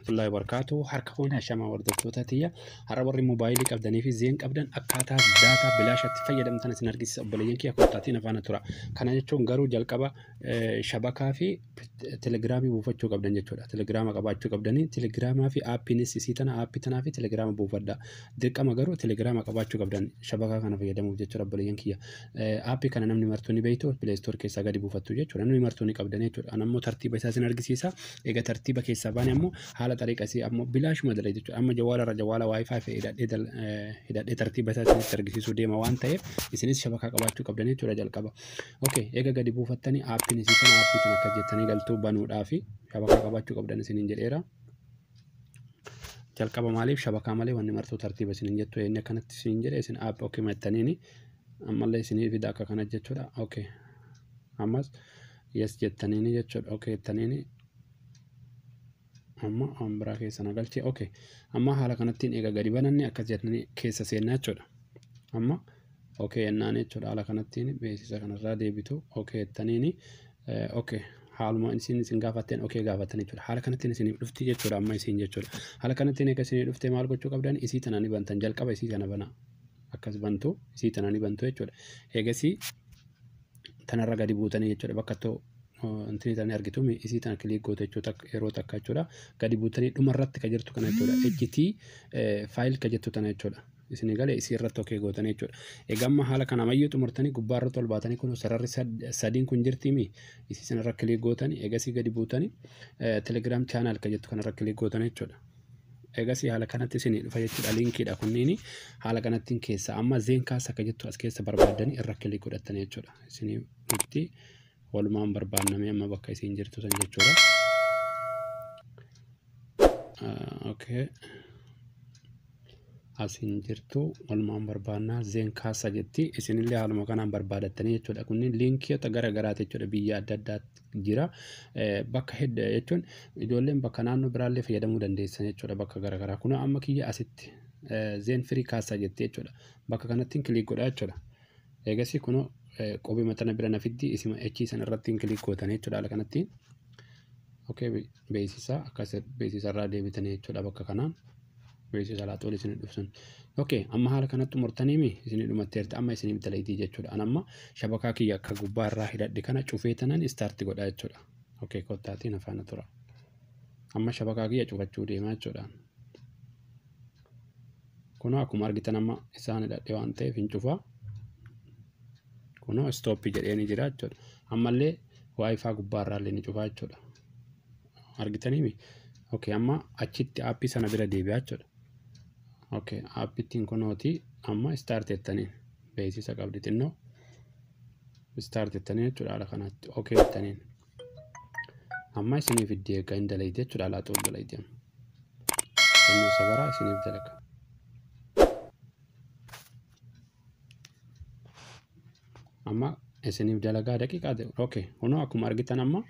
warahmatullahi wabarakatuh. Harka fuunee shamaa hordoftoota tiyya har'a warri moobaayilii qabdanii fi zeen qabdan akkaataa daataa bilaashatti fayyadamtan isin argisiisa obboleeyyan kiyya kottaatiin afaan tura. Kana jechuun garuu jalqaba shabakaa fi telegiraamii buufachuu qabdan jechuudha. Telegiraama qabaachuu qabdanii telegiraamaa fi aappiinis isii tana aappii tanaa fi telegiraama buufadha. Dirqama garuu telegiraama qabaachuu qabdan shabakaa kana fayyadamuuf jechuudha obboleeyyan kiyya. Aappii kana namni martuu ni beektu pileestoor keessaa gadi buufattu jechuudha. Namni martuu ni qabdan jechuudha. Anammoo tartiiba isaa isin argisiisa. Egaa tartiiba keessaa baane ammoo haala xariiqasii ammoo bilaashuma dalay jechuudha. Amma jawaala waayifaa fi hidhadhee tartiiba isaa isinitti argisiisuu deema waan ta'eef isinis shabakaa qabaachuu qabdan jechuudha jalqaba. Okay, egaa gadi buufattanii aappiin isii kana aappii kana akka jettanii galtuu banuudhaa fi shabakaa qabaachuu qabdan isiniin jedheera. Jalqaba maaliif shabakaa malee wanni martuu tartiiba isiniin jettu inni akkanatti isiniin jedhe isin aappii okay mattaniini ammallee isinii fida akka kana jechuudha. Okay. Ammas yes jettaniini jechuudha. Okay jettaniini amma ambraa keessa nagalchee. Okay. Amma haala kanattiin eega gadi bananne akkas jettanii keessa seennaa jechuudha. Amma okay yennaan jechuudha haala kanattiin beeksisa kanarraa deebitu okay jettaniini okay haaluma isin gaafatteen okay gaafattan jechuudha. Haala kanattiin isiniif dhufti jechuudha amma isin jechuudha. Haala kanattiin eega isinii dhuftee maal gochuu qabdan isii tanaa ni bantan jalqaba isii kana bana. Akkas bantu isii tanaa ni bantu jechuudha. Eegasii tanarra gadi buutanii jechuudha bakka too intini tani argitumi isii tana kilik goote jechuudha yeroo takka jechuudha gadi buutanii dhumarratti ka jirtu kana jechuudha HT file ka jettu tana jechuudha isin galee isii irratti okay gootanii jechuudha. Egaa amma haala kana mayyuu xumurtanii gubbaarra tol baatanii kun sararri sadiin kun jirtimi isii sanarra kilik gootanii eegasii gadi buutanii telegram channel ka jettu kanarra kilik gootanii jechuudha. Eegasii haala kanatti isin dhufa jechuudha linkiidha kunniin haala kanattiin keessa amma zeen kaasa ka jettu as keessa barbaadanii irra kilik godhattanii jechuudha. Isin itti walumaan barbaanname amma bakka isin jirtu san jechuudha. Okay. Asin jirtu walumaan barbaannaa zeen kaasa jetti isinillee haaluma kanaan barbaadattanii jechuudha. Kunniin linkiyoota gara garaati jechuudha biyya adda addaatti jira. Bakka hedda jechuun ijoolleen bakka naannoo biraallee fayyadamuu dandeessan jechuudha bakka gara garaa. Kun amma kiyya asitti zeen firii kaasa jetti jechuudha. Bakka kanattiin kilik godhaa jechuudha. Eegasii kun qobii matana bira nafiddi isima echiisan irratti kilik gootan jechuudha haala kanattiin. Okay beeksisa akkas beeksisa irraa deebitanii jechuudha bakka kanaan. Beeksisa laatool isin dhufsan. Okay amma haala kanatti murtaniimi isin dhumatteerta amma isin bitaleetii jechuudha. Anamma shabakaa kiyya akka gubbaa irraa hidhadhe kana cufee tanan start godhaa jechuudha. Okay kottaatiin afaan tura. Amma shabakaa kiyya cufachuu deemaa jechuudha. Kunoo akkuma argitan amma isaan hidhadhe waan ta'eef hin cufaa. Kunoo stop jedhee jira jechuudha. Ammallee wifi gubbaa irraa illee ni cufaa jechuudha. Argitaniimi. Okay amma achitti aappii sana bira deebi'aa jechuudha. Okay aappiitiin kunooti amma start jettaniin beeksisa qabdi xinnoo start jettaniin jechuudha haala kanatti okay jettaniin amma isiniif iddii eeggaa hin dalayte jechuudha alaa xool dalayte xinnoo sabaraa isiniif dalaga. Amma isiniif dalagaa daqiiqaa ta'e okay kunoo akkuma argitan amma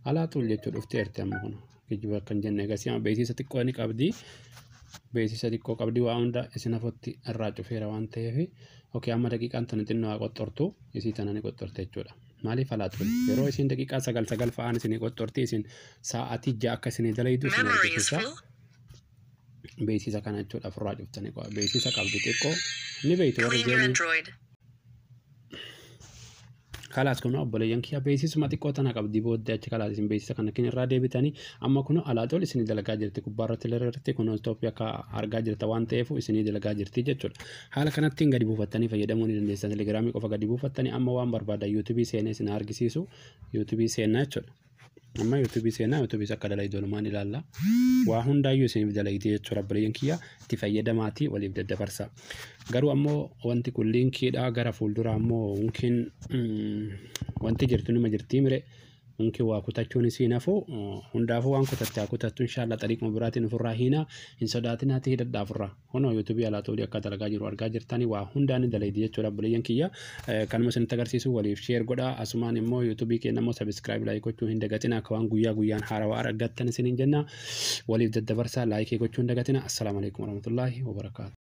alaa xool jechuudha dhufteerti amma kunoo kijiba kan jenne egaa si'a beeksisa xiqqoo ni qabdi. Beeksisa xiqqoo qabdi waa hunda isin afotti irraa cufeera waan ta'eef okay amma daqiiqaan tana xinnoo qoxxortu isii tana ni qoxxorte jechuudha. Maaliif alaa xool yeroo isin daqiiqaa 9 fa'aan isin qoxxorti isin sa'aatii 6 akka isin dalaytu isin argisiisa. Beeksisa kana jechuudha ofirraa cuftanii beeksisa qabdi xiqqoo ni beektu warri jeeni. Kalaas kun obboleeyyan kiyya beeksisuma xiqqoo tana qabdi booddee achi kalaas isin beeksisa kana kin irraa deebitanii amma kun alaa xool isin dalagaa jirti gubbaarra teleerratti kun stop akka argaa jirta waan ta'eef isin dalagaa jirti jechuudha. Haala kanattiin gadi buufattanii fayyadamuu ni dandeessan telegiraamii qofa gadi buufattanii amma waan barbaadan YouTube seenee isin argisiisu YouTube seenaa jechuudha. Amma YouTube seenaa YouTube akka dalaydu walumaan ilaalla. Waa hundaayyuu isin dalaydi jechuudha obboleeyyan kiyya itti fayyadamaatii waliif daddabarsa. Garuu ammoo wanti kun linkiidha gara fuulduraa ammoo unkiin wanti jirtu nima jirtii mire unki waa kutachuun isiin hafu hundaafuu waan kutachaa kutattu inshallah xariiquma biraatiin ofirraa hiina hin sodaatinaati hidhadhaa ofirraa kunoo YouTube alaa xoolii akka dalagaa jiru argaa jirtanii waa hundaan dalaydi jechuudha obboleeyyan kiyya kanuma isinitti agarsiisu waliif share godhaa asumaan immoo YouTube keenya immoo subscribe like gochuu hin dagatina akka waan guyyaa guyyaan haarawaa argattan isiniin jenna waliif daddabarsaa like gochuu hin dagatina. Assalaamu alaykum warahmatullaahi wabarakaatuh.